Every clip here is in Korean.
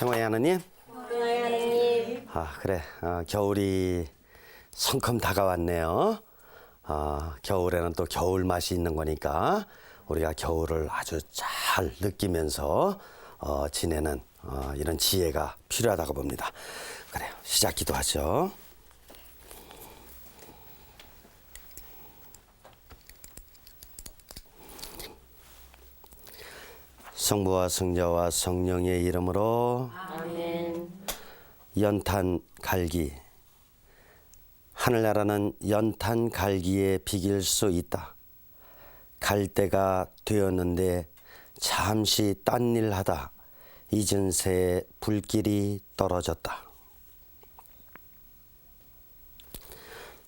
평화의 하느님. 평화의 하느님. 그래. 겨울이 성큼 다가왔네요. 겨울에는 또 겨울 맛이 있는 거니까 우리가 겨울을 아주 잘 느끼면서 지내는 이런 지혜가 필요하다고 봅니다. 그래요. 시작 기도하죠. 성부와 성자와 성령의 이름으로 아멘. 연탄 갈기. 하늘나라는 연탄 갈기에 비길 수 있다. 갈 때가 되었는데 잠시 딴 일 하다 잊은 새에 불길이 떨어졌다.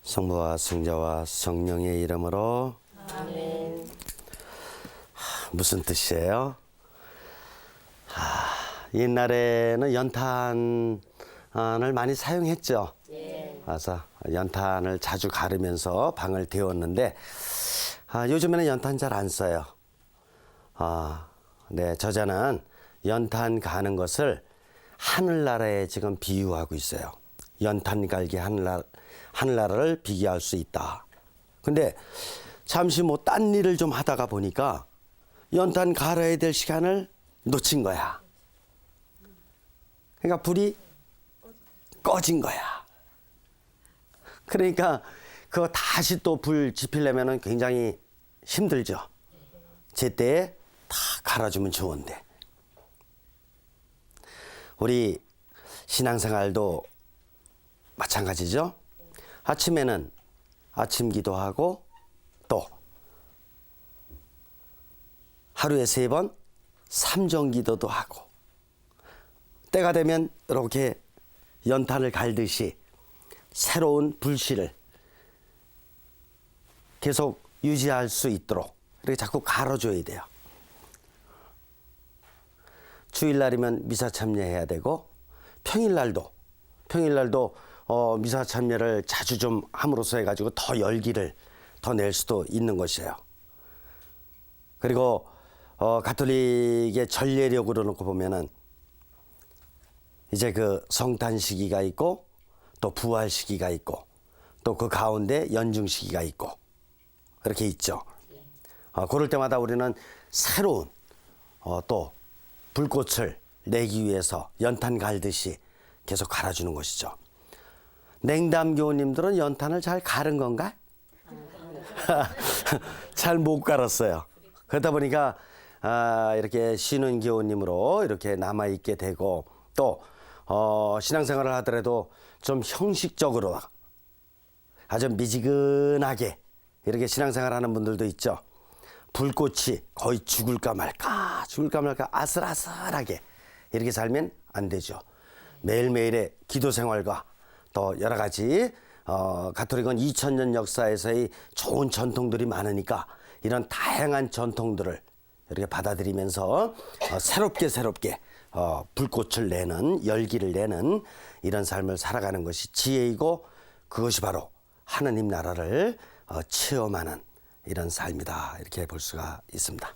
성부와 성자와 성령의 이름으로 아멘. 무슨 뜻이에요? 옛날에는 연탄을 많이 사용했죠. 예. 그래서 연탄을 자주 가르면서 방을 데웠는데 요즘에는 연탄 잘 안 써요. 네, 저자는 연탄 가는 것을 하늘나라에 지금 비유하고 있어요. 연탄 갈기 하늘나라를 비교할 수 있다. 근데 잠시 뭐 딴 일을 좀 하다가 보니까 연탄 갈아야 될 시간을 놓친 거야. 그러니까 불이 꺼진 거야. 그러니까 그거 다시 또 불 지피려면 굉장히 힘들죠. 제때에 다 갈아주면 좋은데. 우리 신앙생활도 마찬가지죠. 아침에는 아침 기도하고 또 하루에 3번 삼정 기도도 하고 때가 되면 이렇게 연탄을 갈듯이 새로운 불씨를 계속 유지할 수 있도록 이렇게 자꾸 갈아줘야 돼요. 주일날이면 미사 참여해야 되고 평일날도 미사 참여를 자주 좀 함으로써 해가지고 더 열기를 더 낼 수도 있는 것이에요. 그리고 가톨릭의 전례력으로 놓고 보면은 이제 그 성탄 시기가 있고 또 부활 시기가 있고 또 그 가운데 연중 시기가 있고 이렇게 있죠. 그럴 때마다 우리는 새로운 또 불꽃을 내기 위해서 연탄 갈듯이 계속 갈아주는 것이죠. 냉담 교우님들은 연탄을 잘 갈은 건가? 잘 못 갈았어요. 그러다 보니까 이렇게 쉬는 교우님으로 이렇게 남아있게 되고 또 신앙생활을 하더라도 좀 형식적으로 아주 미지근하게 이렇게 신앙생활하는 분들도 있죠. 불꽃이 거의 죽을까 말까 아슬아슬하게 이렇게 살면 안 되죠. 매일매일의 기도생활과 또 여러 가지 가톨릭은 2000년 역사에서의 좋은 전통들이 많으니까 이런 다양한 전통들을 이렇게 받아들이면서 새롭게 불꽃을 내는 열기를 내는 이런 삶을 살아가는 것이 지혜이고 그것이 바로 하느님 나라를 체험하는 이런 삶이다 이렇게 볼 수가 있습니다.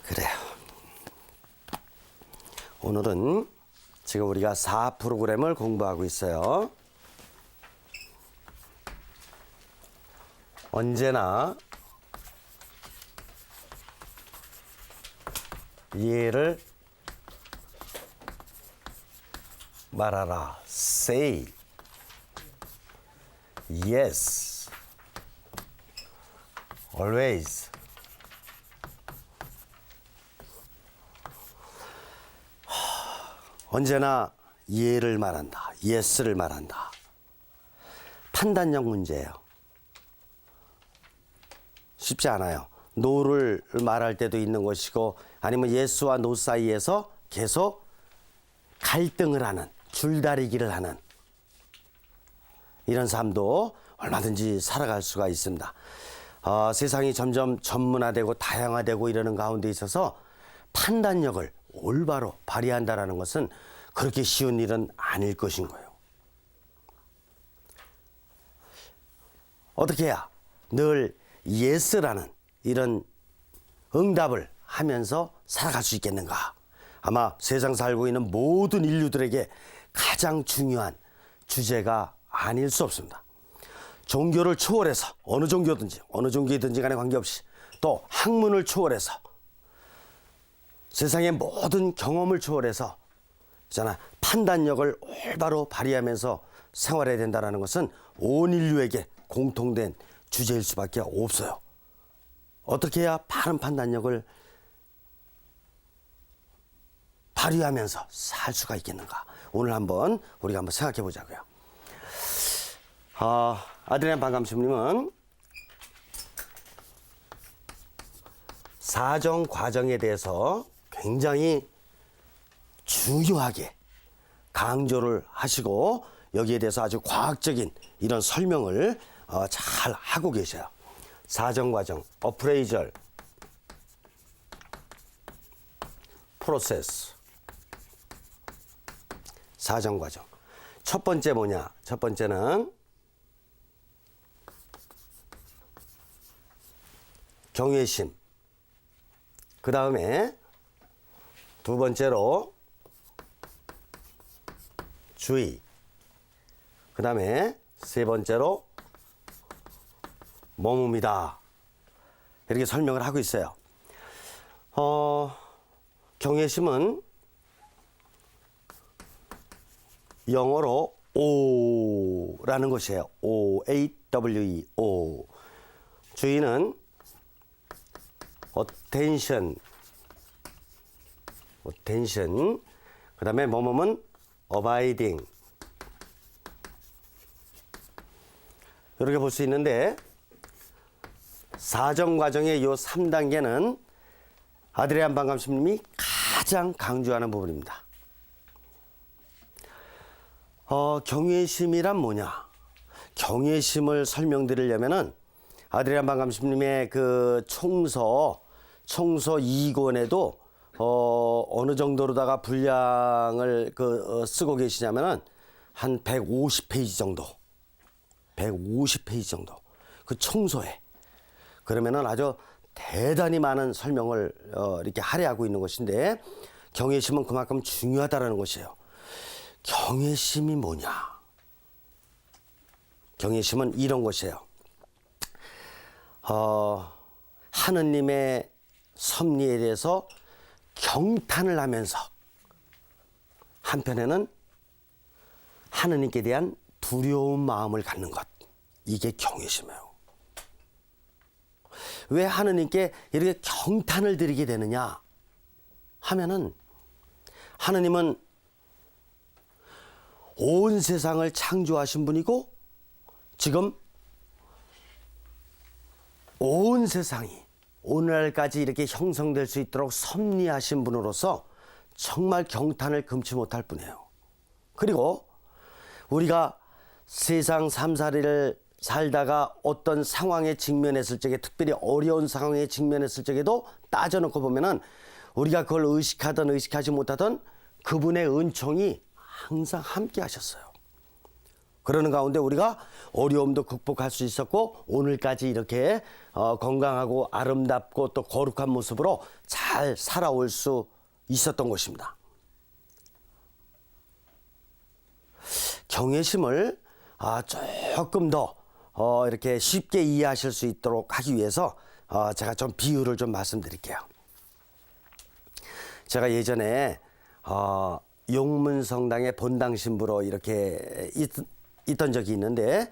그래요. 오늘은 지금 우리가 4 프로그램을 공부하고 있어요. 언제나 예를 말하라. Say yes. Always. 언제나 예를 말한다. yes를 말한다. 판단력 문제예요. 쉽지 않아요. no를 말할 때도 있는 것이고 아니면 yes와 no 사이에서 계속 갈등을 하는 줄다리기를 하는 이런 삶도 얼마든지 살아갈 수가 있습니다. 세상이 점점 전문화되고 다양화되고 이러는 가운데 있어서 판단력을 올바로 발휘한다는 것은 그렇게 쉬운 일은 아닐 것인 거예요. 어떻게 해야 늘 yes라는 이런 응답을 하면서 살아갈 수 있겠는가? 아마 세상 살고 있는 모든 인류들에게 가장 중요한 주제가 아닐 수 없습니다. 종교를 초월해서 어느 종교이든지 간에 관계없이 또 학문을 초월해서 세상의 모든 경험을 초월해서 있잖아 판단력을 올바로 발휘하면서 생활해야 된다는 것은 온 인류에게 공통된 주제일 수밖에 없어요. 어떻게 해야 바른 판단력을 발휘하면서 살 수가 있겠는가? 오늘 우리가 한번 생각해 보자고요. 아드리안 반감심님은 사정 과정에 대해서 굉장히 중요하게 강조를 하시고 여기에 대해서 아주 과학적인 이런 설명을 잘 하고 계셔요. 사정 과정, 어프레이절, 프로세스, 사정 과정. 첫 번째 뭐냐? 첫 번째는 경외심. 그 다음에 두 번째로 주의. 그 다음에 세 번째로 몸입니다. 이렇게 설명을 하고 있어요. 경외심은 영어로 O라는 것이에요. O-A-W-E, O. 주의는 attention. 그 다음에 뭐뭐는 abiding. 이렇게 볼 수 있는데 사정 과정의 요 3단계는 아드리안 반감심님이 가장 강조하는 부분입니다. 경외심이란 뭐냐? 경외심을 설명드리려면은 아드리안 반감심님의 그 총서 2권에도 어느 정도로다가 분량을 쓰고 계시냐면은 한 150페이지 정도. 150페이지 정도. 그 총서에. 그러면은 아주 대단히 많은 설명을 이렇게 할애하고 있는 것인데 경외심은 그만큼 중요하다라는 것이에요. 경외심이 뭐냐? 경외심은 이런 것이에요. 하느님의 섭리에 대해서 경탄을 하면서 한편에는 하느님께 대한 두려운 마음을 갖는 것. 이게 경외심이에요. 왜 하느님께 이렇게 경탄을 드리게 되느냐 하면은 하느님은 온 세상을 창조하신 분이고 지금 온 세상이 오늘날까지 이렇게 형성될 수 있도록 섭리하신 분으로서 정말 경탄을 금치 못할 뿐이에요. 그리고 우리가 세상 삶살이를 살다가 어떤 상황에 직면했을 적에 특별히 어려운 상황에 직면했을 적에도 따져놓고 보면은 우리가 그걸 의식하든 의식하지 못하든 그분의 은총이 항상 함께 하셨어요. 그러는 가운데 우리가 어려움도 극복할 수 있었고 오늘까지 이렇게 건강하고 아름답고 또 거룩한 모습으로 잘 살아올 수 있었던 것입니다. 경외심을 조금 더 이렇게 쉽게 이해하실 수 있도록 하기 위해서 제가 좀 비유를 좀 말씀드릴게요. 제가 예전에 용문성당의 본당 신부로 이렇게 있던 적이 있는데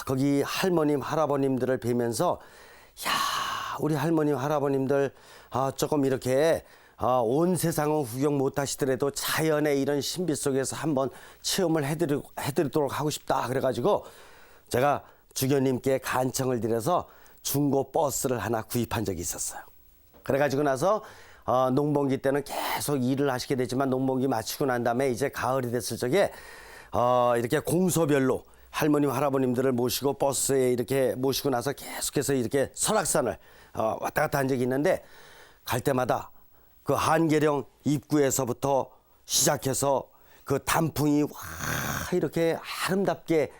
거기 할머님 할아버님들을 뵈면서 야 우리 할머님 할아버님들 조금 이렇게 온 세상은 구경 못하시더라도 자연의 이런 신비 속에서 한번 체험을 해드리도록 하고 싶다 그래가지고 제가 주교님께 간청을 드려서 중고 버스를 하나 구입한 적이 있었어요. 그래가지고 나서 농번기 때는 계속 일을 하시게 되지만 농번기 마치고 난 다음에 이제 가을이 됐을 적에 이렇게 공소별로 할머님 할아버님들을 모시고 버스에 이렇게 모시고 나서 계속해서 이렇게 설악산을 왔다 갔다 한 적이 있는데 갈 때마다 그 한계령 입구에서부터 시작해서 그 단풍이 와 이렇게 아름답게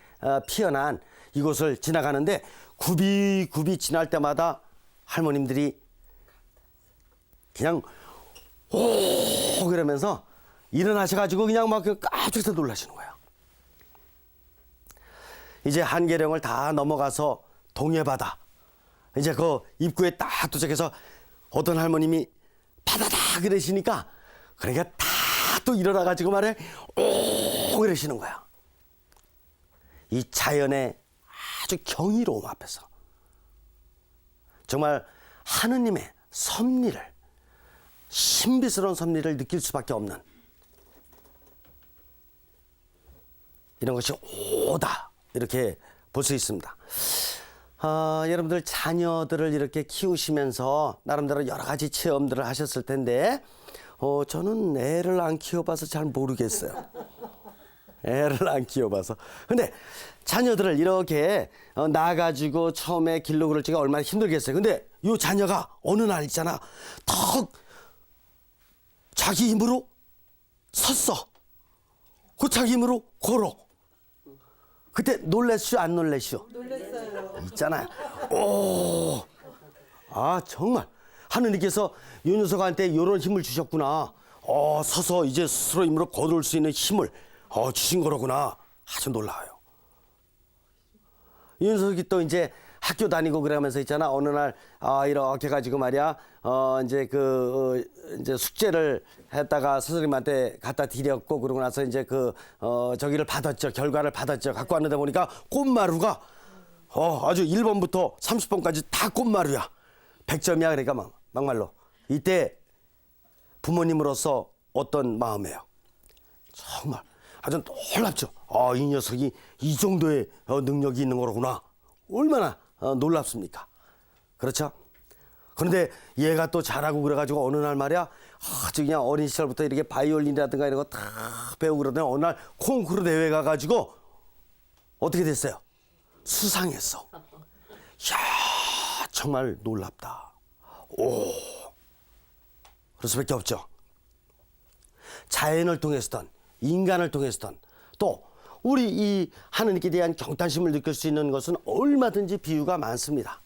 피어난 이곳을 지나가는데 굽이 지날 때마다 할머님들이 그냥 오 그러면서 일어나셔가지고 그냥 막 깜짝해서 놀라시는 거예요. 이제 한계령을 다 넘어가서 동해바다. 이제 그 입구에 딱 도착해서 어떤 할머님이 바다다 그러시니까 그러니까 다 또 일어나가지고 말해 오 그러시는 거야. 이 자연의 아주 경이로움 앞에서 정말 하느님의 섭리를 신비스러운 섭리를 느낄 수밖에 없는 이런 것이 오다 이렇게 볼 수 있습니다. 여러분들 자녀들을 이렇게 키우시면서 나름대로 여러 가지 체험들을 하셨을 텐데 저는 애를 안 키워봐서 잘 모르겠어요. 애를 안 키워봐서. 근데 자녀들을 이렇게 낳아가지고 처음에 길로 그럴 적이 얼마나 힘들겠어요. 근데 요 자녀가 어느 날 있잖아. 턱 자기 힘으로 섰어. 그 자기 힘으로 걸어. 그때 놀랬슈 안 놀랬슈? 놀랬어요. 있잖아요. 오, 정말 하느님께서 요 녀석한테 이런 힘을 주셨구나. 서서 이제 스스로 힘으로 걸을 수 있는 힘을 주신 거로구나. 아주 놀라워요. 이 녀석이 또 이제 학교 다니고 그러면서 있잖아. 어느 날 이렇게 가지고 말이야. 이제 숙제를 했다가 선생님한테 갖다 드렸고 그러고 나서 이제 저기를 받았죠. 결과를 받았죠. 갖고 왔는데 보니까 꽃마루가 아주 1번부터 30번까지 다 꽃마루야. 100점이야. 그러니까 막말로 이때 부모님으로서 어떤 마음이에요? 정말 아주 놀랍죠. 이 녀석이 이 정도의 능력이 있는 거로구나. 얼마나 놀랍습니까? 그렇죠? 그런데 얘가 또 잘하고 그래가지고 어느 날 말이야 아주 그냥 어린 시절부터 이렇게 바이올린이라든가 이런 거 다 배우고 그러더니 어느 날 콩쿠르 대회 가가지고 어떻게 됐어요? 수상했어. 이야 정말 놀랍다. 그럴 수밖에 없죠. 자연을 통해서든 인간을 통해서든 또 우리 이 하느님께 대한 경탄심을 느낄 수 있는 것은 얼마든지 비유가 많습니다.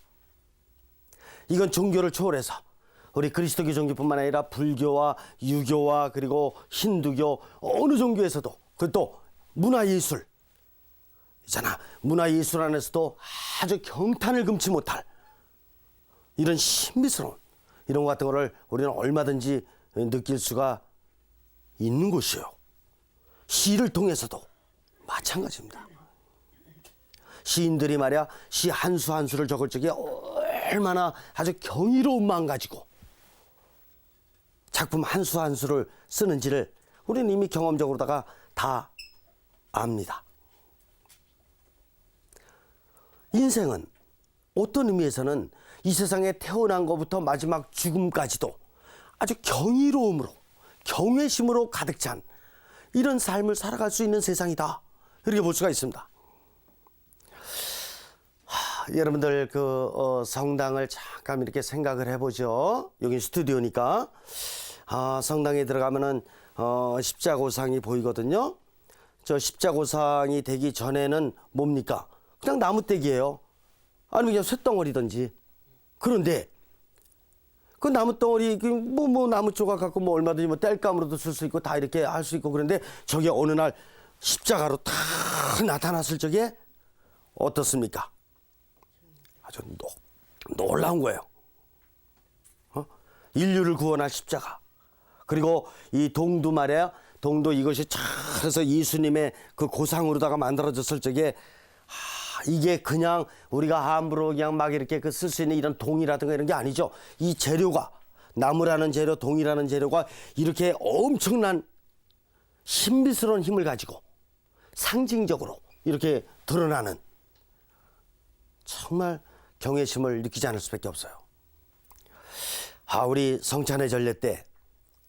이건 종교를 초월해서 우리 그리스도교 종교뿐만 아니라 불교와 유교와 그리고 힌두교 어느 종교에서도 그것도 문화예술 있잖아. 문화예술 안에서도 아주 경탄을 금치 못할 이런 신비스러운 이런 것 같은 거를 우리는 얼마든지 느낄 수가 있는 곳이에요. 시를 통해서도 마찬가지입니다. 시인들이 말이야 시 한 수 한 수를 적을 적에 얼마나 아주 경이로운 마음 가지고 작품 한 수 한 수를 쓰는지를 우리는 이미 경험적으로다가 다 압니다. 인생은 어떤 의미에서는 이 세상에 태어난 것부터 마지막 죽음까지도 아주 경이로움으로 경외심으로 가득 찬 이런 삶을 살아갈 수 있는 세상이다. 이렇게 볼 수가 있습니다. 여러분들 성당을 잠깐 이렇게 생각을 해보죠. 여기 스튜디오니까 성당에 들어가면은 십자고상이 보이거든요. 저 십자고상이 되기 전에는 뭡니까? 그냥 나무떼기예요. 아니면 그냥 쇳덩어리든지. 그런데 그 나무덩어리 뭐 나무 조각 갖고 뭐 얼마든지 땔감으로도 쓸 수 있고 다 이렇게 할 수 있고 그런데 저게 어느 날 십자가로 탁 나타났을 적에 어떻습니까? 아주 놀라운 거예요. 인류를 구원할 십자가. 그리고 이 동도 말이야. 동도 이것이 잘해서 예수님의 그 고상으로다가 만들어졌을 적에 이게 그냥 우리가 함부로 그냥 막 이렇게 쓸 수 있는 이런 동이라든가 이런 게 아니죠. 이 재료가 나무라는 재료, 동이라는 재료가 이렇게 엄청난 신비스러운 힘을 가지고 상징적으로 이렇게 드러나는 정말 경외심을 느끼지 않을 수밖에 없어요. 우리 성찬의 전례 때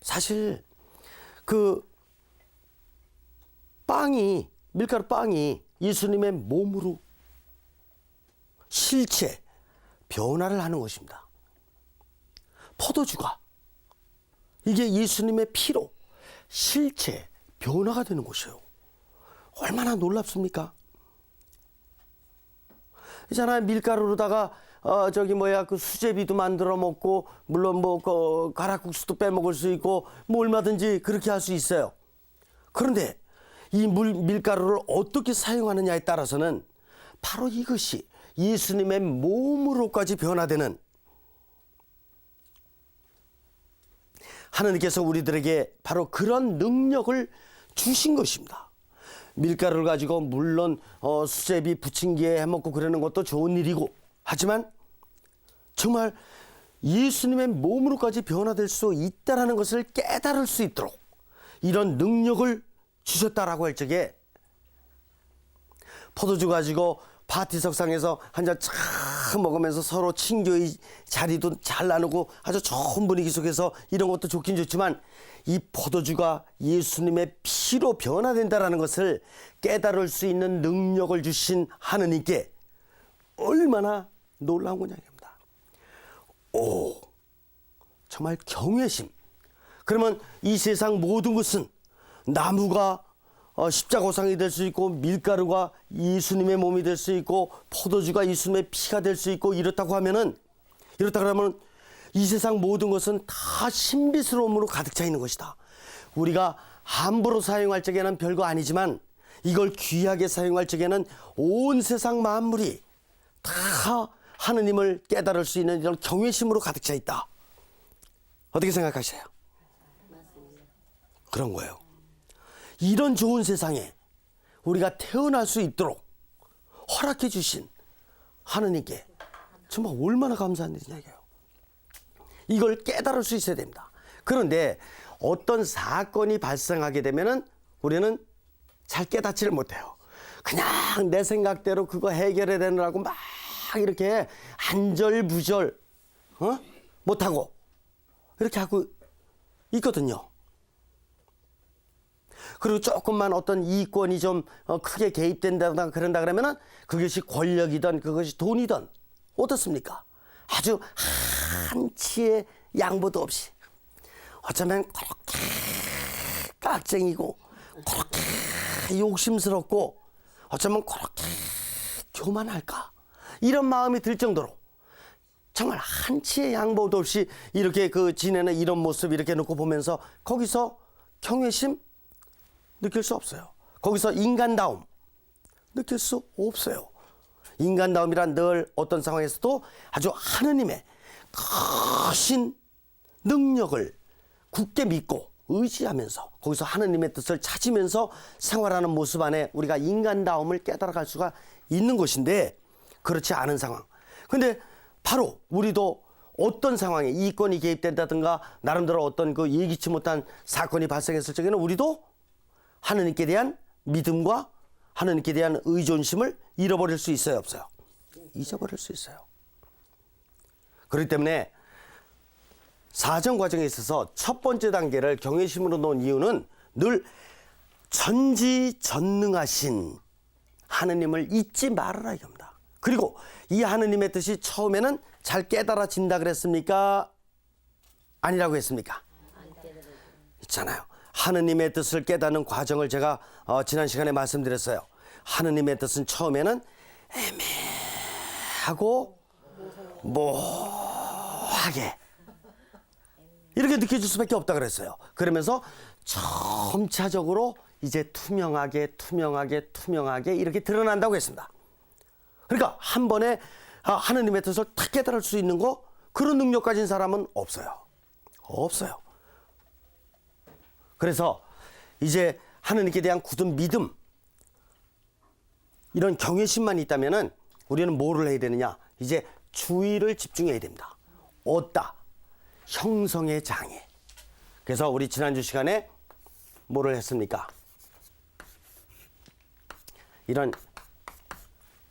사실 밀가루 빵이 예수님의 몸으로 실체 변화를 하는 것입니다. 포도주가 이게 예수님의 피로 실체 변화가 되는 것이에요. 얼마나 놀랍습니까? 있잖아요. 밀가루로다가 그 수제비도 만들어 먹고, 물론 가락국수도 빼먹을 수 있고, 뭐 얼마든지 그렇게 할 수 있어요. 그런데 이 밀가루를 어떻게 사용하느냐에 따라서는 바로 이것이 예수님의 몸으로까지 변화되는, 하나님께서 우리들에게 바로 그런 능력을 주신 것입니다. 밀가루를 가지고 물론 수제비 부침개에 해먹고 그러는 것도 좋은 일이고, 하지만 정말 예수님의 몸으로까지 변화될 수 있다는 것을 깨달을 수 있도록 이런 능력을 주셨다라고 할 적에, 포도주 가지고 파티석상에서 한 잔 쫙 먹으면서 서로 친교의 자리도 잘 나누고 아주 좋은 분위기 속에서 이런 것도 좋긴 좋지만, 이 포도주가 예수님의 피로 변화된다라는 것을 깨달을 수 있는 능력을 주신 하느님께 얼마나 놀라운 거냐입니다. 오, 정말 경외심. 그러면 이 세상 모든 것은 나무가 십자고상이 될 수 있고, 밀가루가 예수님의 몸이 될 수 있고, 포도주가 예수님의 피가 될 수 있고, 이렇다 그러면 이 세상 모든 것은 다 신비스러움으로 가득 차 있는 것이다. 우리가 함부로 사용할 적에는 별거 아니지만 이걸 귀하게 사용할 적에는 온 세상 만물이 다 하느님을 깨달을 수 있는 이런 경외심으로 가득 차 있다. 어떻게 생각하세요? 그런 거예요. 이런 좋은 세상에 우리가 태어날 수 있도록 허락해 주신 하느님께 정말 얼마나 감사한 일이냐고요. 이걸 깨달을 수 있어야 됩니다. 그런데 어떤 사건이 발생하게 되면은 우리는 잘 깨닫지를 못해요. 그냥 내 생각대로 그거 해결해야 되느라고 막 이렇게 안절부절 못하고 이렇게 하고 있거든요. 그리고 조금만 어떤 이권이 좀 크게 개입된다거나 그런다 그러면은 그것이 권력이든 그것이 돈이든 어떻습니까? 아주 한치의 양보도 없이 어쩌면 그렇게 깍쟁이고 그렇게 욕심스럽고 어쩌면 그렇게 교만할까 이런 마음이 들 정도로 정말 한치의 양보도 없이 이렇게 지내는 이런 모습 이렇게 놓고 보면서 거기서 경외심 느낄 수 없어요. 거기서 인간다움 느낄 수 없어요. 인간다움이란 늘 어떤 상황에서도 아주 하느님의 크신 능력을 굳게 믿고 의지하면서 거기서 하느님의 뜻을 찾으면서 생활하는 모습 안에 우리가 인간다움을 깨달아갈 수가 있는 것인데, 그렇지 않은 상황. 근데 바로 우리도 어떤 상황에 이권이 개입된다든가 나름대로 어떤 예기치 못한 사건이 발생했을 적에는 우리도 하느님께 대한 믿음과 하느님께 대한 의존심을 잃어버릴 수 있어요, 없어요? 잊어버릴 수 있어요. 그렇기 때문에 사정 과정에 있어서 첫 번째 단계를 경외심으로 놓은 이유는 늘 전지전능하신 하느님을 잊지 말아라 이겁니다. 그리고 이 하느님의 뜻이 처음에는 잘 깨달아진다 그랬습니까? 아니라고 했습니까? 있잖아요. 하느님의 뜻을 깨닫는 과정을 제가 지난 시간에 말씀드렸어요. 하느님의 뜻은 처음에는 애매하고 모호하게 이렇게 느껴질 수밖에 없다 그랬어요. 그러면서 점차적으로 이제 투명하게 이렇게 드러난다고 했습니다. 그러니까 한 번에 하느님의 뜻을 탁 깨달을 수 있는 그런 능력 가진 사람은 없어요. 없어요. 그래서 이제 하느님께 대한 굳은 믿음, 이런 경외심만 있다면은 우리는 뭐를 해야 되느냐? 이제 주의를 집중해야 됩니다. 어디다? 형성의 장에. 그래서 우리 지난주 시간에 뭐를 했습니까? 이런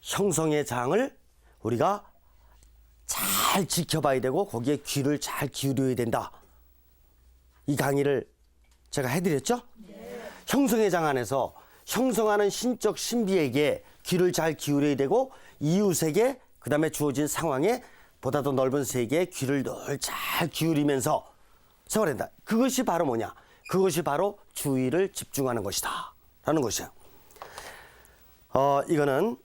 형성의 장을 우리가 잘 지켜봐야 되고 거기에 귀를 잘 기울여야 된다. 이 강의를 제가 해드렸죠? 네. 형성의 장 안에서 형성하는 신적 신비에게 귀를 잘 기울여야 되고 이웃에게 그 다음에 주어진 상황에 보다 더 넓은 세계에 귀를 늘 잘 기울이면서 생활한다. 그것이 바로 뭐냐? 그것이 바로 주의를 집중하는 것이다 라는 것이에요. 이거는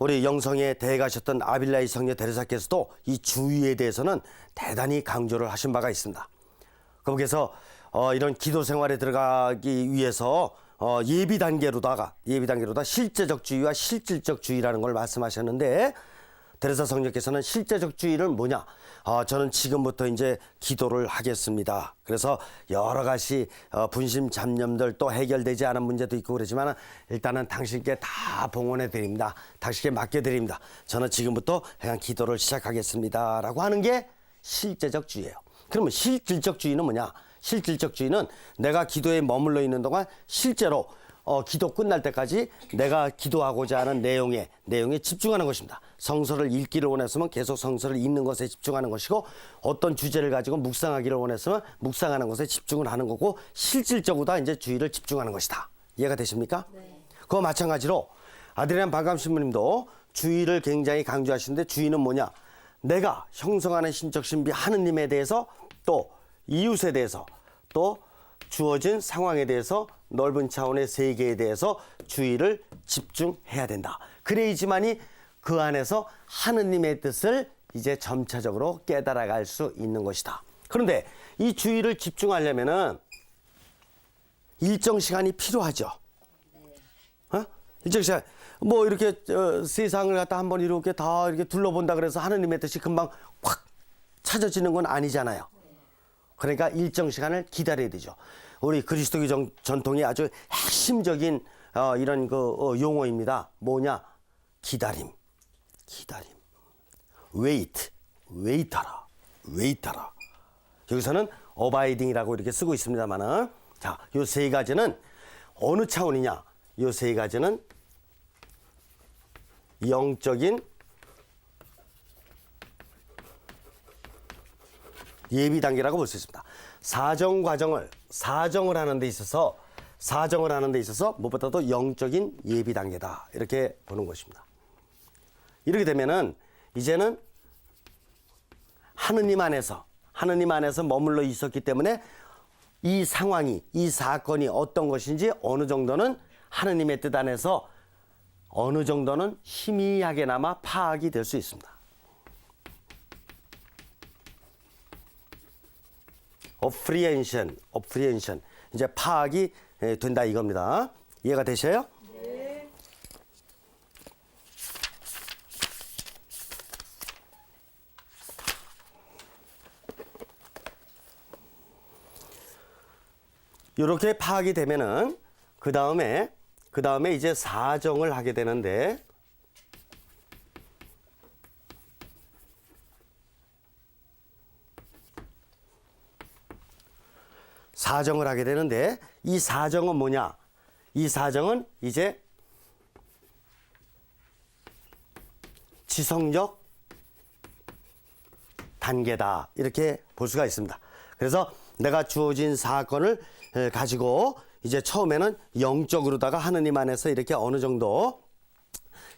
우리 영성에 대해 가셨던 아빌라이 성녀 데레사께서도 이 주의에 대해서는 대단히 강조를 하신 바가 있습니다. 거기서 이런 기도 생활에 들어가기 위해서 예비 단계로다가 실제적 주의와 실질적 주의라는 걸 말씀하셨는데, 데레사 성녀께서는 실제적 주의는 뭐냐? 저는 지금부터 이제 기도를 하겠습니다. 그래서 여러 가지 분심 잡념들 또 해결되지 않은 문제도 있고 그러지만 일단은 당신께 다 봉헌해 드립니다. 당신께 맡겨 드립니다. 저는 지금부터 그냥 기도를 시작하겠습니다라고 하는 게 실제적 주의예요. 그러면 실질적 주의는 뭐냐? 실질적 주의는 내가 기도에 머물러 있는 동안 실제로 기도 끝날 때까지 내가 기도하고자 하는 내용에 집중하는 것입니다. 성서를 읽기를 원했으면 계속 성서를 읽는 것에 집중하는 것이고, 어떤 주제를 가지고 묵상하기를 원했으면 묵상하는 것에 집중을 하는 거고, 실질적으로 다 이제 주의를 집중하는 것이다. 이해가 되십니까? 네. 그와 마찬가지로 아드리안 반감 신부님도 주의를 굉장히 강조하시는데, 주의는 뭐냐? 내가 형성하는 신적 신비 하느님에 대해서, 또 이웃에 대해서, 또 주어진 상황에 대해서, 넓은 차원의 세계에 대해서 주의를 집중해야 된다. 그래야지만이 그 안에서 하느님의 뜻을 이제 점차적으로 깨달아갈 수 있는 것이다. 그런데 이 주의를 집중하려면은 일정 시간이 필요하죠. 일정 시간. 뭐 이렇게 세상을 갖다 한번 이렇게 다 이렇게 둘러본다 그래서 하느님의 뜻이 금방 확 찾아지는 건 아니잖아요. 그러니까 일정 시간을 기다려야 되죠. 우리 그리스도교 전통의 아주 핵심적인 이런 용어입니다. 뭐냐? 기다림. 웨이트하라. 여기서는 어바이딩이라고 이렇게 쓰고 있습니다만은, 자, 요 세 가지는 어느 차원이냐? 요 세 가지는 영적인 예비 단계라고 볼 수 있습니다. 사정을 하는 데 있어서 무엇보다도 영적인 예비 단계다. 이렇게 보는 것입니다. 이렇게 되면은 이제는 하느님 안에서 머물러 있었기 때문에 이 상황이, 이 사건이 어떤 것인지 어느 정도는 하느님의 뜻 안에서 어느 정도는 희미하게나마 파악이 될 수 있습니다. 어프리엔션 이제 파악이 된다 이겁니다. 이해가 되셔요? 네. 이렇게 파악이 되면은 그 다음에 이제 사정을 하게 되는데, 이 사정은 뭐냐? 이 사정은 이제 지성적 단계다. 이렇게 볼 수가 있습니다. 그래서 내가 주어진 사건을 가지고 이제 처음에는 영적으로다가 하느님 안에서 이렇게 어느 정도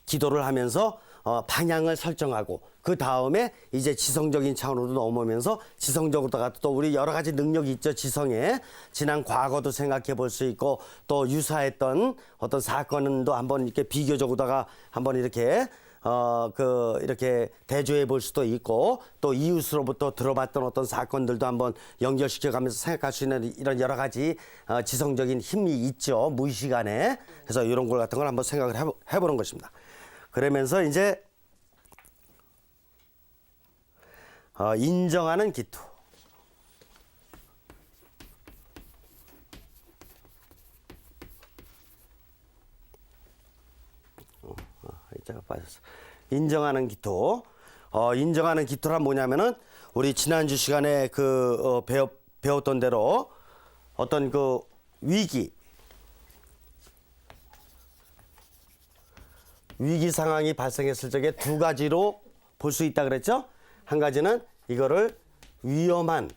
기도를 하면서 방향을 설정하고, 그 다음에 이제 지성적인 차원으로 넘어오면서 지성적으로다가 또 우리 여러 가지 능력이 있죠. 지성에 지난 과거도 생각해 볼 수 있고, 또 유사했던 어떤 사건도 한번 이렇게 비교적으로다가 한번 이렇게 이렇게 대조해 볼 수도 있고, 또 이웃으로부터 들어봤던 어떤 사건들도 한번 연결시켜 가면서 생각할 수 있는 이런 여러 가지 지성적인 힘이 있죠. 무의식 안에. 그래서 이런 걸 같은 걸 한번 생각을 해보는 것입니다. 그러면서 이제 인정하는 기토. 이자가 빠졌어. 인정하는 기토. 인정하는 기토란 뭐냐면은 우리 지난주 시간에 배웠던 대로 어떤 위기 상황이 발생했을 적에 두 가지로 볼 수 있다 그랬죠? 한 가지는 이거를 위험한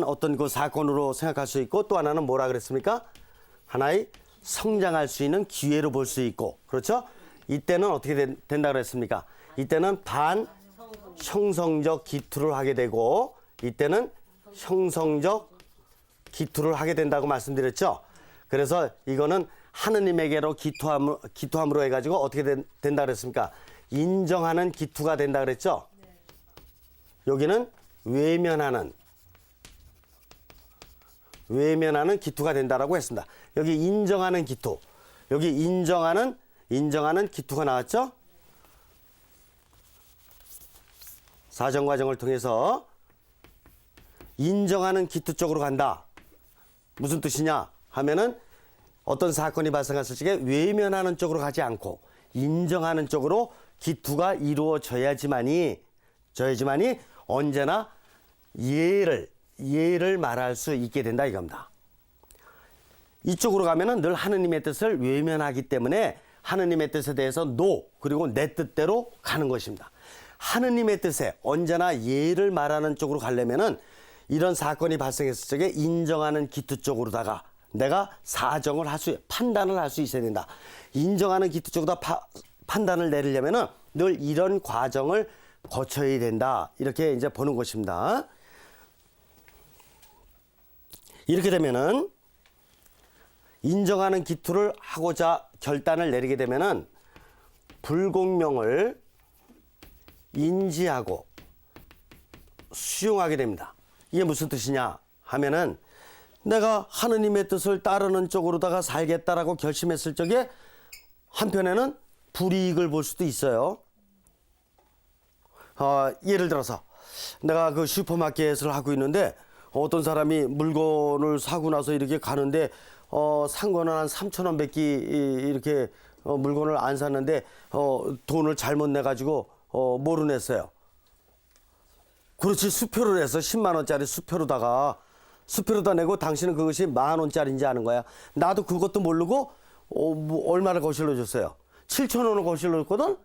어떤 그 사건으로 생각할 수 있고, 또 하나는 뭐라 그랬습니까? 하나의 성장할 수 있는 기회로 볼 수 있고, 그렇죠? 이때는 어떻게 된다 그랬습니까? 이때는 형성적 기투를 하게 되고, 이때는 형성적 기투를 하게 된다고 말씀드렸죠? 그래서 이거는 하느님에게로 기투함으로 해가지고 어떻게 된다 그랬습니까? 인정하는 기투가 된다 그랬죠? 여기는 외면하는 기투가 된다라고 했습니다. 여기 인정하는 기투, 여기 인정하는 기투가 나왔죠? 사정 과정을 통해서 인정하는 기투 쪽으로 간다. 무슨 뜻이냐 하면은 어떤 사건이 발생했을 적에 외면하는 쪽으로 가지 않고 인정하는 쪽으로 기투가 이루어져야지만이 언제나 예를 말할 수 있게 된다 이겁니다. 이쪽으로 가면은 늘 하느님의 뜻을 외면하기 때문에 하느님의 뜻에 대해서 노 그리고 내 뜻대로 가는 것입니다. 하느님의 뜻에 언제나 예를 말하는 쪽으로 가려면은 이런 사건이 발생했을 적에 인정하는 기투 쪽으로다가 내가 판단을 할 수 있어야 된다. 인정하는 기투 쪽으로 판단을 내리려면은 늘 이런 과정을 거쳐야 된다. 이렇게 이제 보는 것입니다. 이렇게 되면은 인정하는 기투를 하고자 결단을 내리게 되면은 불공명을 인지하고 수용하게 됩니다. 이게 무슨 뜻이냐 하면은 내가 하느님의 뜻을 따르는 쪽으로다가 살겠다라고 결심했을 적에 한편에는 불이익을 볼 수도 있어요. 예를 들어서 내가 그 슈퍼마켓을 하고 있는데 어떤 사람이 물건을 사고 나서 이렇게 가는데 산 거는 한 3,000원 밖에 이렇게 물건을 안 샀는데 돈을 잘못 내가지고 뭐로 냈어요? 그렇지, 수표를 해서 10만 원짜리 수표로다 내고 당신은 그것이 10,000원짜리인지 아는 거야. 나도 그것도 모르고 뭐 얼마를 거실러 줬어요? 7,000원을 거실러 줬거든?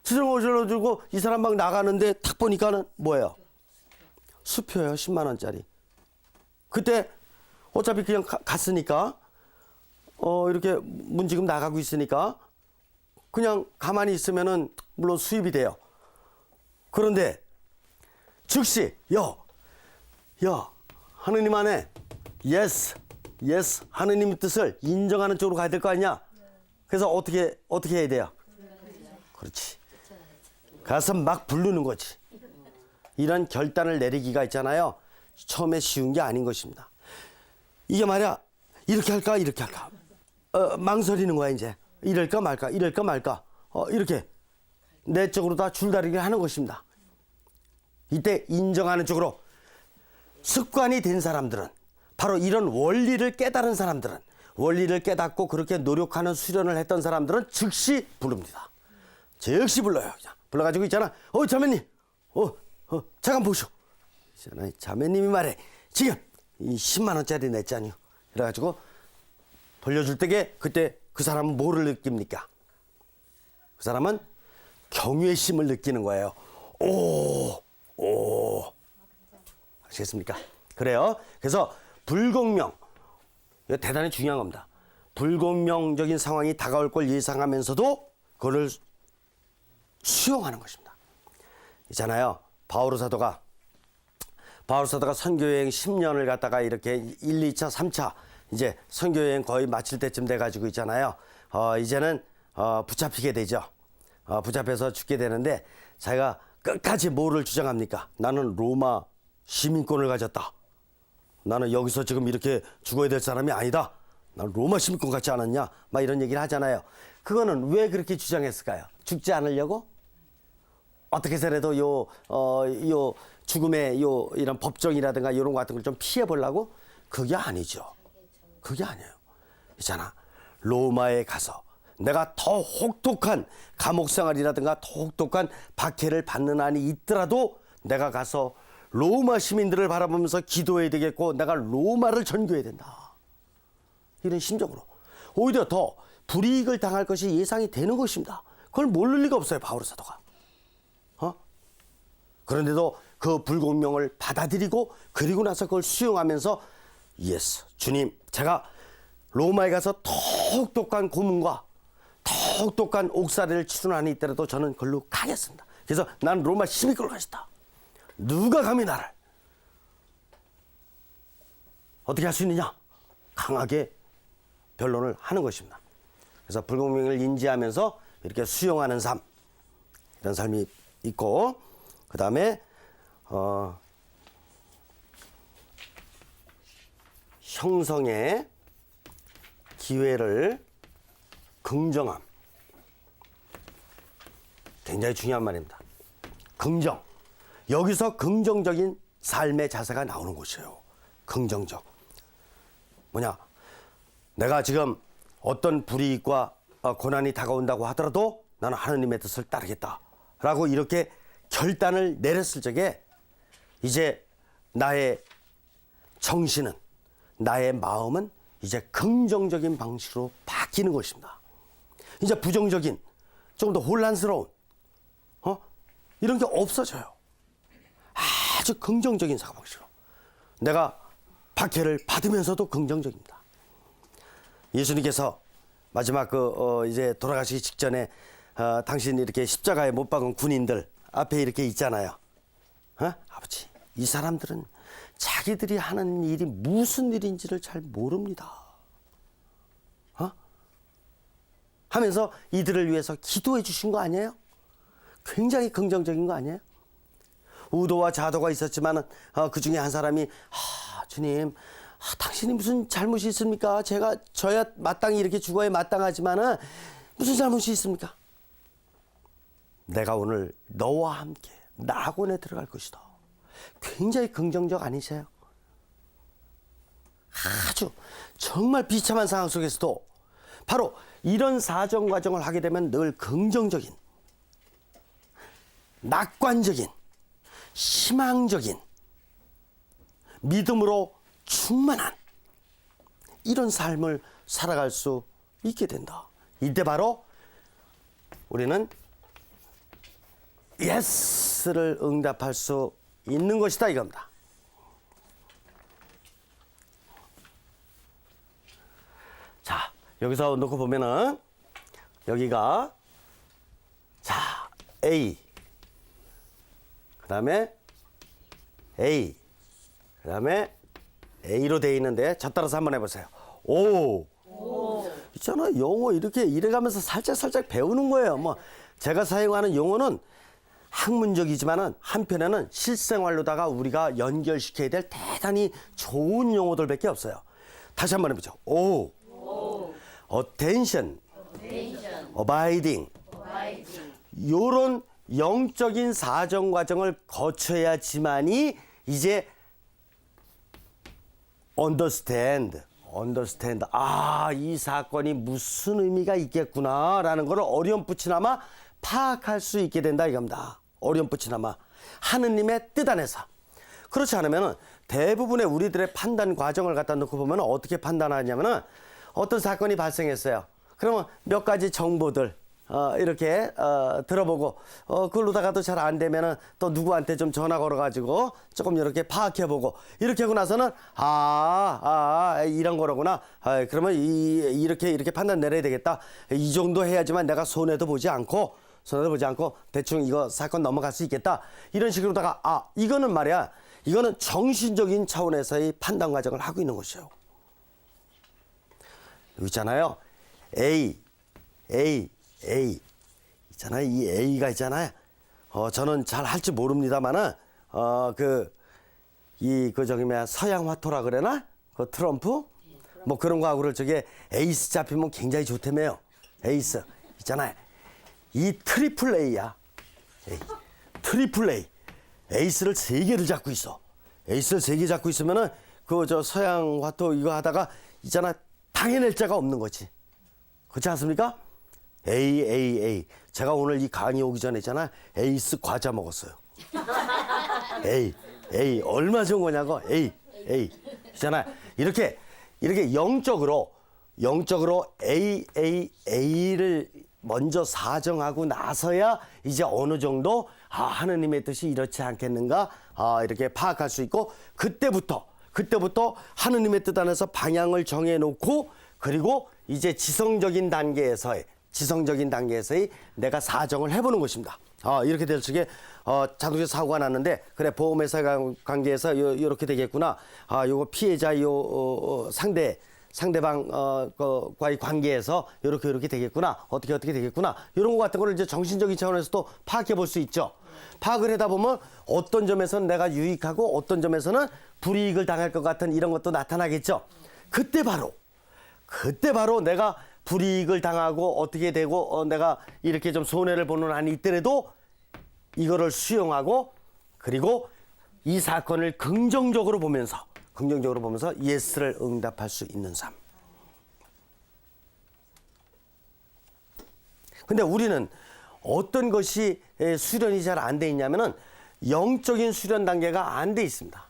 7,000원 거실러 주고 이 사람 막 나가는데 탁 보니까는 뭐예요? 수표예요, 10만 원짜리. 그때 어차피 그냥 갔으니까 이렇게 문지금 나가고 있으니까 그냥 가만히 있으면은 물론 수입이 돼요. 그런데 즉시 하느님 안에 yes 하느님의 뜻을 인정하는 쪽으로 가야 될 거 아니냐? 그래서 어떻게 해야 돼요? 그렇지. 가서 막 부르는 거지. 이런 결단을 내리기가 있잖아요. 처음에 쉬운 게 아닌 것입니다. 이게 말이야, 이렇게 할까 망설이는 거야. 이제 이럴까 말까 이렇게 내 쪽으로 다 줄다리기를 하는 것입니다. 이때 인정하는 쪽으로 습관이 된 사람들은, 바로 이런 원리를 깨달은 사람들은, 원리를 깨닫고 그렇게 노력하는 수련을 했던 사람들은 즉시 부릅니다. 즉시 불러요. 그냥 불러가지고 있잖아. 자매님, 잠깐 보시오. 있잖아, 자매님이 말해. 지금 이 10만 원짜리 냈잖아요. 그래가지고 돌려줄 때게 그때 그 사람은 뭐를 느낍니까? 그 사람은 경외심을 느끼는 거예요. 아시겠습니까? 그래요. 그래서 불공명, 이거 대단히 중요한 겁니다. 불공명적인 상황이 다가올 걸 예상하면서도 그걸 수용하는 것입니다. 있잖아요. 바오로 사도가 선교여행 10년을 갔다가 이렇게 1, 2차, 3차 이제 선교여행 거의 마칠 때쯤 돼가지고 있잖아요. 이제는 붙잡히게 되죠. 붙잡혀서 죽게 되는데 자기가 끝까지 뭐를 주장합니까? 나는 로마 시민권을 가졌다. 나는 여기서 지금 이렇게 죽어야 될 사람이 아니다. 난 로마 시민권 갖지 않았냐? 막 이런 얘기를 하잖아요. 그거는 왜 그렇게 주장했을까요? 죽지 않으려고? 어떻게 해서라도 요 죽음의 이런 법정이라든가 이런 거 같은 걸 좀 피해 보려고? 그게 아니죠. 그게 아니에요. 있잖아. 로마에 가서 내가 더 혹독한 감옥 생활이라든가 더 혹독한 박해를 받는 한이 있더라도 내가 가서 로마 시민들을 바라보면서 기도해야 되겠고 내가 로마를 전교해야 된다. 이런 심정으로 오히려 더 불이익을 당할 것이 예상이 되는 것입니다. 그걸 모를 리가 없어요, 바오로 사도가. 그런데도 그 불공명을 받아들이고 그리고 나서 그걸 수용하면서 예스, 주님, 제가 로마에 가서 더 혹독한 고문과 더 혹독한 옥살이를 치른 한이 있더라도 저는 그걸로 가겠습니다. 그래서 난 로마 시민권을 가졌다. 누가 감히 나를 어떻게 할 수 있느냐? 강하게 변론을 하는 것입니다. 그래서 불공평을 인지하면서 이렇게 수용하는 삶, 이런 삶이 있고, 그 다음에 형성의 기회를 긍정함. 굉장히 중요한 말입니다. 긍정. 여기서 긍정적인 삶의 자세가 나오는 곳이에요. 긍정적. 뭐냐? 내가 지금 어떤 불이익과 고난이 다가온다고 하더라도 나는 하느님의 뜻을 따르겠다라고 이렇게 결단을 내렸을 적에 이제 나의 정신은, 나의 마음은 이제 긍정적인 방식으로 바뀌는 것입니다. 이제 부정적인, 조금 더 혼란스러운 이런 게 없어져요. 아주 긍정적인 사고방식으로 내가 박해를 받으면서도 긍정적입니다. 예수님께서 마지막 이제 돌아가시기 직전에 당신 이렇게 십자가에 못 박은 군인들 앞에 이렇게 있잖아요. 아버지, 이 사람들은 자기들이 하는 일이 무슨 일인지를 잘 모릅니다. 하면서 이들을 위해서 기도해 주신 거 아니에요? 굉장히 긍정적인 거 아니에요? 우도와 자도가 있었지만 그 중에 한 사람이 주님, 당신이 무슨 잘못이 있습니까? 저야 마땅히 이렇게 죽어야 마땅하지만은 무슨 잘못이 있습니까? 내가 오늘 너와 함께 낙원에 들어갈 것이다. 굉장히 긍정적 아니세요? 아주 정말 비참한 상황 속에서도 바로 이런 사정 과정을 하게 되면 늘 긍정적인, 낙관적인, 희망적인, 믿음으로 충만한 이런 삶을 살아갈 수 있게 된다. 이때 바로 우리는 예스를 응답할 수 있는 것이다 이겁니다. 자, 여기서 놓고 보면은 여기가 자 A, 그 다음에 A, 그 다음에 A로 되어 있는데 저 따라서 한번 해보세요. 오. 있잖아, 용어 이렇게 이래가면서 살짝 배우는 거예요. 뭐 제가 사용하는 용어는 학문적이지만은 한편에는 실생활로다가 우리가 연결시켜야 될 대단히 좋은 용어들밖에 없어요. 다시 한번 해보죠. 오. attention, abiding. 요런 영적인 사정 과정을 거쳐야지만이 이제 understand. 이 사건이 무슨 의미가 있겠구나라는 걸 어렴풋이나마 파악할 수 있게 된다 이겁니다. 어렴풋이나마 하느님의 뜻 안에서. 그렇지 않으면 대부분의 우리들의 판단 과정을 갖다 놓고 보면 어떻게 판단하냐면은 어떤 사건이 발생했어요. 그러면 몇 가지 정보들 이렇게 들어보고 그걸로다가도 잘 안 되면은 또 누구한테 좀 전화 걸어가지고 조금 이렇게 파악해보고 이렇게 하고 나서는 이런 거로구나. 그러면 이렇게 판단 내려야 되겠다. 이 정도 해야지만 내가 손해도 보지 않고 대충 이거 사건 넘어갈 수 있겠다. 이런 식으로다가 이거는 말이야. 이거는 정신적인 차원에서의 판단 과정을 하고 있는 것이에요. 여기 있잖아요. A 있잖아요. 이 A가 있잖아요. 저는 잘 할지 모릅니다만은 서양 화토라 그래나? 그 트럼프? 뭐 그런 거하고를 저게 에이스 잡히면 굉장히 좋다며요. 에이스 있잖아요. 이 트리플 A야. 트리플 A. 에이스를 3개를 잡고 있어. 에이스를 3개 잡고 있으면은 서양 화토 이거 하다가 있잖아. 당해낼 자가 없는 거지. 그렇지 않습니까? A. 제가 오늘 이 강의 오기 전에 있잖아. 에이스 과자 먹었어요. A. 얼마 좋은 거냐고. A. 있잖아. 이렇게 영적으로 A를 먼저 사정하고 나서야 이제 어느 정도 하느님의 뜻이 이렇지 않겠는가 이렇게 파악할 수 있고 그때부터 하느님의 뜻 안에서 방향을 정해놓고 그리고 이제 지성적인 단계에서의 내가 사정을 해보는 것입니다. 이렇게 될 적에 자동차 사고가 났는데 그래 보험회사 관계에서 이렇게 되겠구나. 요거 피해자 상대 상대방과의 관계에서 이렇게 되겠구나, 어떻게 되겠구나, 이런 것 같은 거를 이제 정신적인 차원에서도 파악해 볼 수 있죠. 파악을 하다 보면 어떤 점에서는 내가 유익하고 어떤 점에서는 불이익을 당할 것 같은 이런 것도 나타나겠죠. 그때 바로 내가 불이익을 당하고 어떻게 되고 내가 이렇게 좀 손해를 보는 한이 있더라도 이거를 수용하고 그리고 이 사건을 긍정적으로 보면서 예스를 응답할 수 있는 삶. 근데 우리는 어떤 것이 수련이 잘 안 돼 있냐면은 영적인 수련 단계가 안 돼 있습니다.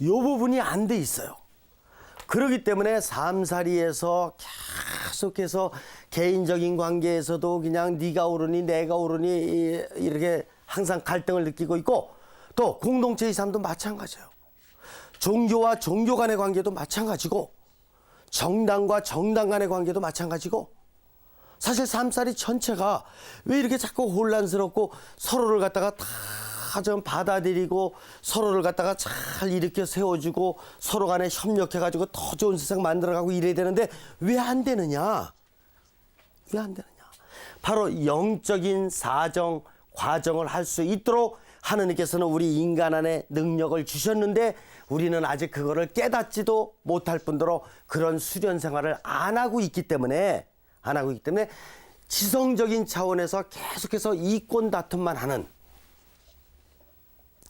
이 부분이 안 돼 있어요. 그렇기 때문에 삶살이에서 계속해서 개인적인 관계에서도 그냥 네가 옳으니 내가 옳으니 이렇게 항상 갈등을 느끼고 있고 또 공동체의 삶도 마찬가지예요. 종교와 종교 간의 관계도 마찬가지고 정당과 정당 간의 관계도 마찬가지고 사실 삶살이 전체가 왜 이렇게 자꾸 혼란스럽고 서로를 갖다가 다 좀 받아들이고 서로를 갖다가 잘 일으켜 세워주고 서로 간에 협력해가지고 더 좋은 세상 만들어가고 이래야 되는데 왜 안 되느냐? 왜 안 되느냐? 바로 영적인 사정, 과정을 할 수 있도록 하느님께서는 우리 인간 안에 능력을 주셨는데 우리는 아직 그거를 깨닫지도 못할 뿐더러 그런 수련 생활을 안 하고 있기 때문에 지성적인 차원에서 계속해서 이권 다툼만 하는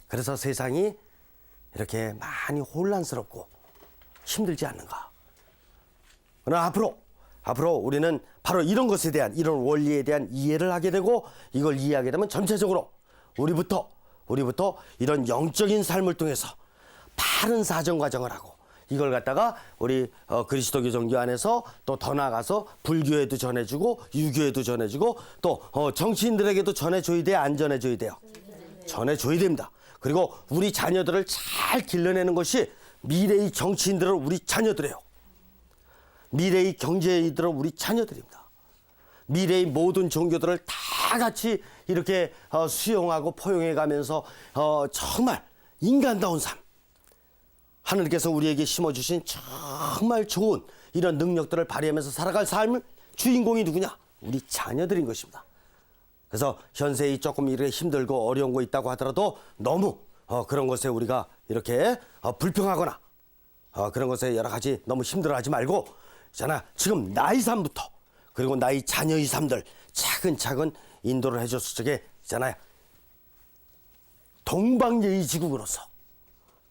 그래서 세상이 이렇게 많이 혼란스럽고 힘들지 않는가. 그러나 앞으로 우리는 바로 이런 것에 대한 이런 원리에 대한 이해를 하게 되고 이걸 이해하게 되면 전체적으로 우리부터 이런 영적인 삶을 통해서 바른 사정 과정을 하고 이걸 갖다가 우리 그리스도교 종교 안에서 또 더 나아가서 불교에도 전해주고 유교에도 전해주고 또 정치인들에게도 전해줘야 돼요, 안 전해줘야 돼요? 전해줘야 됩니다. 그리고 우리 자녀들을 잘 길러내는 것이 미래의 정치인들은 우리 자녀들이에요. 미래의 경제인들은 우리 자녀들입니다. 미래의 모든 종교들을 다 같이 이렇게 수용하고 포용해 가면서 정말 인간다운 삶. 하느님께서 우리에게 심어주신 정말 좋은 이런 능력들을 발휘하면서 살아갈 삶을 주인공이 누구냐? 우리 자녀들인 것입니다. 그래서 현세에 조금 이렇게 힘들고 어려운 거 있다고 하더라도 너무 그런 것에 우리가 이렇게 불평하거나 그런 것에 여러 가지 너무 힘들어하지 말고 있잖아 지금 나의 삶부터 그리고 나의 자녀의 삶들 차근차근 인도를 해줬을 적에 있잖아요 동방예의지국으로서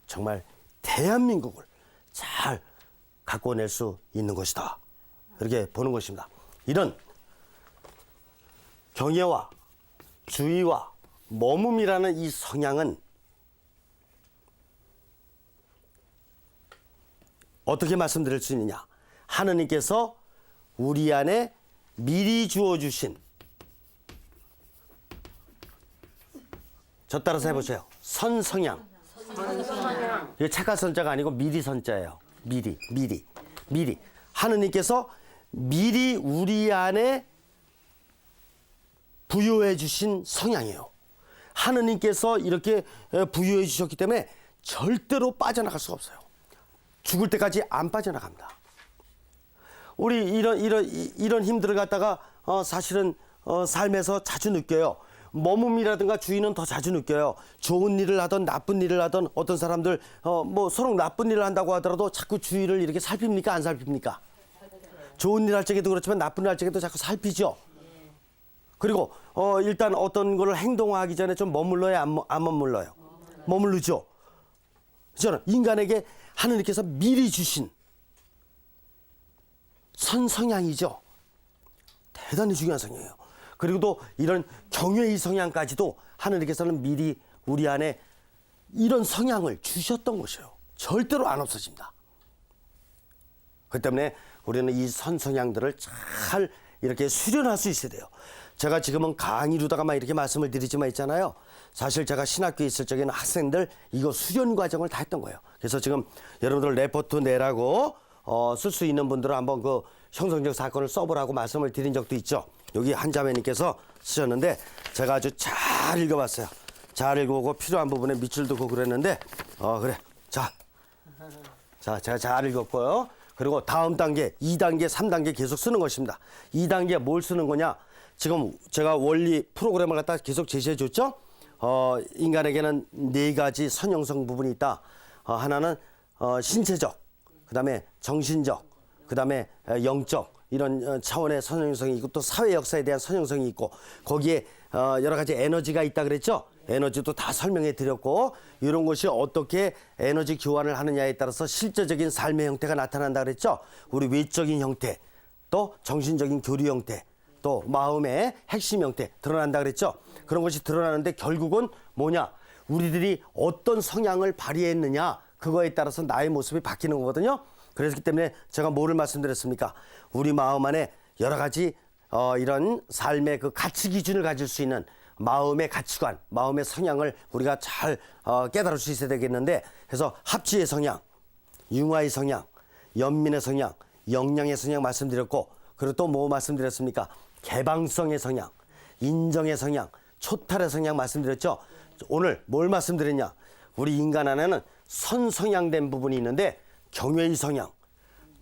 정말 대한민국을 잘 가꿔낼 수 있는 것이다. 이렇게 보는 것입니다. 이런 경외와 주의와 머금이라는 이 성향은 어떻게 말씀드릴 수 있느냐? 하느님께서 우리 안에 미리 주어주신 저 따라서 해보세요. 선성향. 이게 착한 선자가 아니고 미리 선자예요. 미리. 하느님께서 미리 우리 안에 부여해 주신 성향이에요. 하느님께서 이렇게 부여해 주셨기 때문에 절대로 빠져나갈 수가 없어요. 죽을 때까지 안 빠져나갑니다. 우리 이런 힘들을 갖다가 사실은 삶에서 자주 느껴요. 머금이라든가 주의는 더 자주 느껴요. 좋은 일을 하던 나쁜 일을 하던 어떤 사람들 뭐 서로 나쁜 일을 한다고 하더라도 자꾸 주의를 이렇게 살핍니까? 안 살핍니까? 좋은 일 할 적에도 그렇지만 나쁜 일 할 적에도 자꾸 살피죠. 그리고 일단 어떤 거를 행동하기 전에 좀 머물러야 안 머물러요. 머무르죠. 저는 인간에게 하느님께서 미리 주신 선성향이죠. 대단히 중요한 성향이에요. 그리고 또 이런 경외의 성향까지도 하느님께서는 미리 우리 안에 이런 성향을 주셨던 것이에요. 절대로 안 없어집니다. 그렇기 때문에 우리는 이 선성향들을 잘 이렇게 수련할 수 있어야 돼요. 제가 지금은 강의로다가 막 이렇게 말씀을 드리지만 있잖아요. 사실 제가 신학교에 있을 적에는 학생들 이거 수련 과정을 다 했던 거예요. 그래서 지금 여러분들 레포트 내라고 쓸 수 있는 분들은 한번 그 형성적 사건을 써보라고 말씀을 드린 적도 있죠. 여기 한자매님께서 쓰셨는데 제가 아주 잘 읽어봤어요. 잘 읽어오고 필요한 부분에 밑줄 두고 그랬는데 그래. 자, 제가 잘 읽었고요. 그리고 다음 단계, 2단계, 3단계 계속 쓰는 것입니다. 2단계 뭘 쓰는 거냐? 지금 제가 원리 프로그램을 갖다 계속 제시해 줬죠? 인간에게는 4가지 선형성 부분이 있다. 하나는 신체적, 그다음에 정신적, 그다음에 영적 이런 차원의 선형성이 있고 또 사회 역사에 대한 선형성이 있고 거기에 여러 가지 에너지가 있다 그랬죠? 에너지도 다 설명해 드렸고 이런 것이 어떻게 에너지 교환을 하느냐에 따라서 실제적인 삶의 형태가 나타난다 그랬죠? 우리 외적인 형태, 또 정신적인 교류 형태, 또 마음의 핵심 형태 드러난다 그랬죠? 그런 것이 드러나는데 결국은 뭐냐? 우리들이 어떤 성향을 발휘했느냐 그거에 따라서 나의 모습이 바뀌는 거거든요. 그렇기 때문에 제가 뭐를 말씀드렸습니까? 우리 마음 안에 여러 가지 이런 삶의 그 가치 기준을 가질 수 있는 마음의 가치관, 마음의 성향을 우리가 잘 깨달을 수 있어야 되겠는데 그래서 합치의 성향, 융화의 성향, 연민의 성향, 역량의 성향 말씀드렸고 그리고 또 뭐 말씀드렸습니까? 개방성의 성향, 인정의 성향, 초탈의 성향 말씀드렸죠. 오늘 뭘 말씀드렸냐? 우리 인간 안에는 선성향된 부분이 있는데 경외의 성향,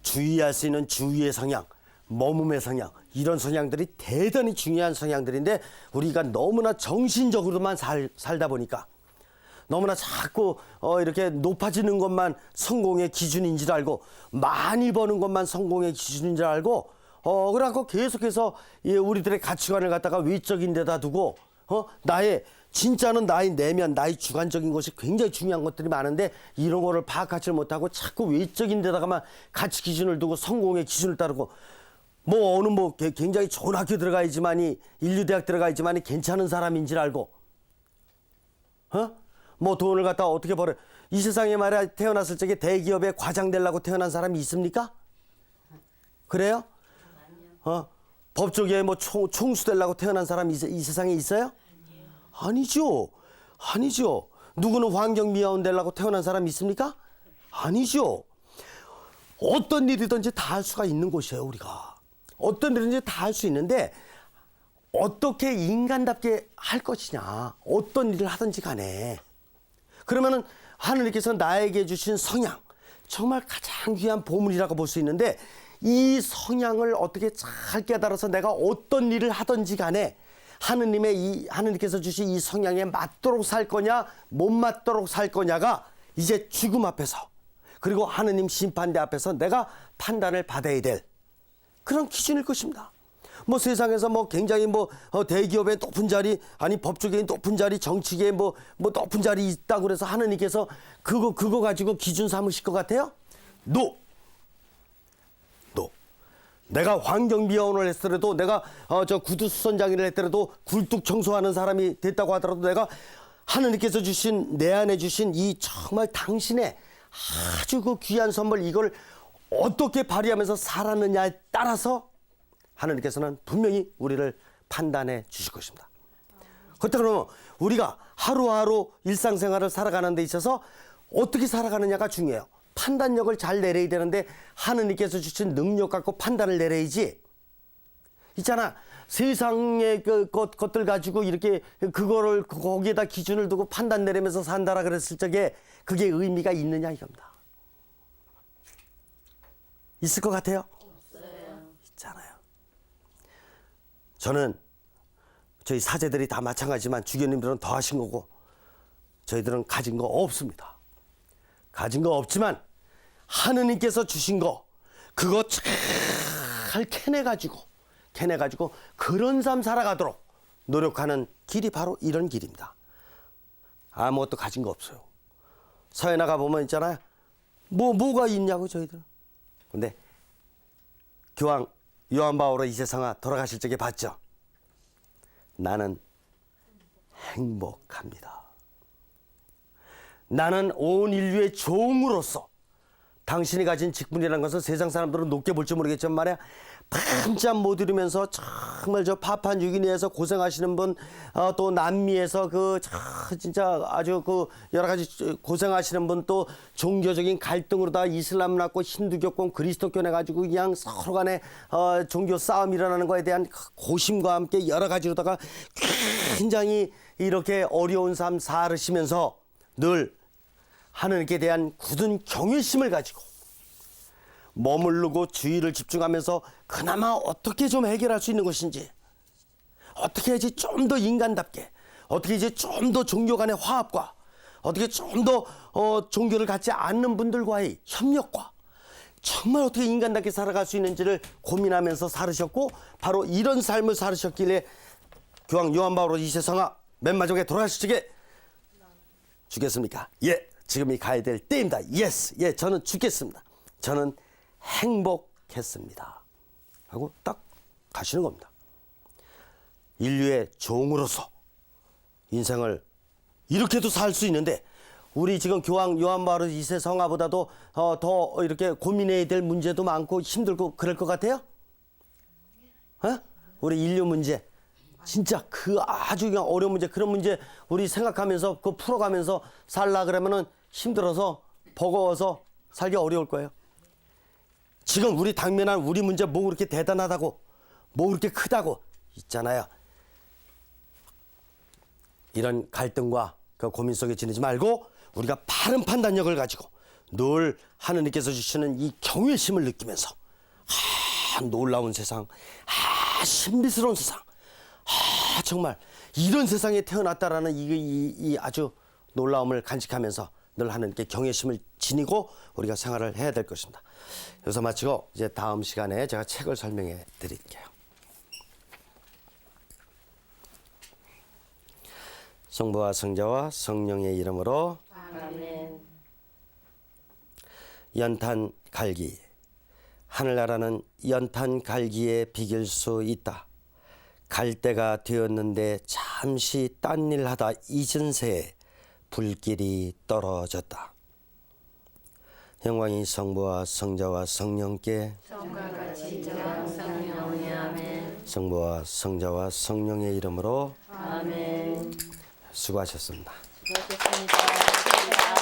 주의할 수 있는 주의의 성향, 머금의 성향 이런 성향들이 대단히 중요한 성향들인데 우리가 너무나 정신적으로만 살다 보니까 너무나 자꾸 이렇게 높아지는 것만 성공의 기준인 줄 알고 많이 버는 것만 성공의 기준인 줄 알고 그래갖고 계속해서 우리들의 가치관을 갖다가 외적인 데다 두고 나의 진짜는 나의 내면, 나의 주관적인 것이 굉장히 중요한 것들이 많은데 이런 거를 파악하지 못하고 자꾸 외적인 데다가만 가치 기준을 두고 성공의 기준을 따르고 굉장히 좋은 학교 들어가야지만이 인류대학 들어가야지만이 괜찮은 사람인 줄 알고 돈을 갖다가 어떻게 벌어 이 세상에 말이야 태어났을 적에 대기업에 과장 되려고 태어난 사람이 있습니까? 그래요? 법조계에 총수 되려고 태어난 사람이 이 세상에 있어요? 아니죠. 누구는 환경미화원 되려고 태어난 사람이 있습니까? 아니죠. 어떤 일이든지 다 할 수가 있는 곳이에요, 우리가. 어떤 일이든지 다 할 수 있는데 어떻게 인간답게 할 것이냐. 어떤 일을 하든지 간에. 그러면은 하느님께서 나에게 주신 성향, 정말 가장 귀한 보물이라고 볼 수 있는데 이 성향을 어떻게 잘 깨달아서 내가 어떤 일을 하든지 간에 하느님께서 주신 이 성향에 맞도록 살 거냐, 못 맞도록 살 거냐가 이제 죽음 앞에서 그리고 하느님 심판대 앞에서 내가 판단을 받아야 될 그런 기준일 것입니다. 세상에서 굉장히 대기업의 높은 자리, 아니 법조계의 높은 자리, 정치계의 높은 자리 있다고 그래서 하느님께서 그거 가지고 기준 삼으실 것 같아요? No. 내가 환경미화원을 했더라도 내가 구두수선장이를 했더라도 굴뚝 청소하는 사람이 됐다고 하더라도 내가 하느님께서 주신 내 안에 주신 이 정말 당신의 아주 그 귀한 선물 이걸 어떻게 발휘하면서 살았느냐에 따라서 하느님께서는 분명히 우리를 판단해 주실 것입니다. 그렇다면 우리가 하루하루 일상생활을 살아가는 데 있어서 어떻게 살아가느냐가 중요해요. 판단력을 잘 내려야 되는데 하느님께서 주신 능력 갖고 판단을 내려야지. 있잖아. 세상의 것들 가지고 이렇게 그거를 거기에다 기준을 두고 판단 내리면서 산다라 그랬을 적에 그게 의미가 있느냐 이겁니다. 있을 것 같아요? 없어요. 있잖아요. 저는 저희 사제들이 다 마찬가지지만 주교님들은 더 하신 거고 저희들은 가진 거 없습니다. 가진 거 없지만 하느님께서 주신 거 그거 잘 캐내가지고 그런 삶 살아가도록 노력하는 길이 바로 이런 길입니다. 아무것도 가진 거 없어요. 사회 나가 보면 있잖아요. 뭐가 있냐고 저희들. 근데 교황 요한 바오로 이 세상아 돌아가실 적에 봤죠. 나는 행복합니다. 나는 온 인류의 종으로서 당신이 가진 직분이라는 것을 세상 사람들은 높게 볼지 모르겠지만 말이야 잠잠 못 이루면서 정말 저 파푸아 뉴기니아에서 고생하시는 분, 또 남미에서 진짜 아주 여러 가지 고생하시는 분, 또 종교적인 갈등으로다 이슬람 낳고 힌두교권 그리스도교 내 가지고 그냥 서로 간에 종교 싸움 일어나는 거에 대한 고심과 함께 여러 가지로다가 굉장히 이렇게 어려운 삶 살으시면서 늘 하나님께 대한 굳은 경외심을 가지고 머무르고 주의를 집중하면서 그나마 어떻게 좀 해결할 수 있는 것인지, 어떻게 해야지 좀 더 인간답게, 어떻게 이제 좀 더 종교 간의 화합과, 어떻게 좀 더 종교를 갖지 않는 분들과의 협력과, 정말 어떻게 인간답게 살아갈 수 있는지를 고민하면서 살으셨고, 바로 이런 삶을 살으셨길래 교황 요한 바오로 2세 성화 맨 마지막에 돌아가시게 죽겠습니까? 예, 지금이 가야 될 때입니다. 예스, 예, 저는 죽겠습니다. 저는 행복했습니다. 하고 딱 가시는 겁니다. 인류의 종으로서 인생을 이렇게도 살 수 있는데, 우리 지금 교황 요한 바오로 2세 성화보다도 더 이렇게 고민해야 될 문제도 많고 힘들고 그럴 것 같아요? 우리 인류 문제, 진짜 아주 그냥 어려운 문제, 그런 문제 우리 생각하면서 풀어가면서 살라 그러면은 힘들어서 버거워서 살기 어려울 거예요. 지금 우리 당면한 우리 문제 뭐 그렇게 대단하다고, 뭐 그렇게 크다고 있잖아요. 이런 갈등과 고민 속에 지내지 말고 우리가 바른 판단력을 가지고 늘 하느님께서 주시는 이 경외심을 느끼면서 놀라운 세상, 신비스러운 세상, 정말 이런 세상에 태어났다라는 이 아주 놀라움을 간직하면서 늘 하나님께 경외심을 지니고 우리가 생활을 해야 될 것입니다. 여기서 마치고 이제 다음 시간에 제가 책을 설명해 드릴게요. 성부와 성자와 성령의 이름으로 아멘. 연탄 갈기. 하늘나라는 연탄 갈기에 비길 수 있다. 갈 때가 되었는데 잠시 딴 일 하다 잊은 새에 불길이 떨어졌다. 영광이 성부와 성자와 성령께 성과 같이 이제와 성령의 아멘. 성부와 성자와 성령의 이름으로 아멘. 수고하셨습니다. 수고하셨습니다.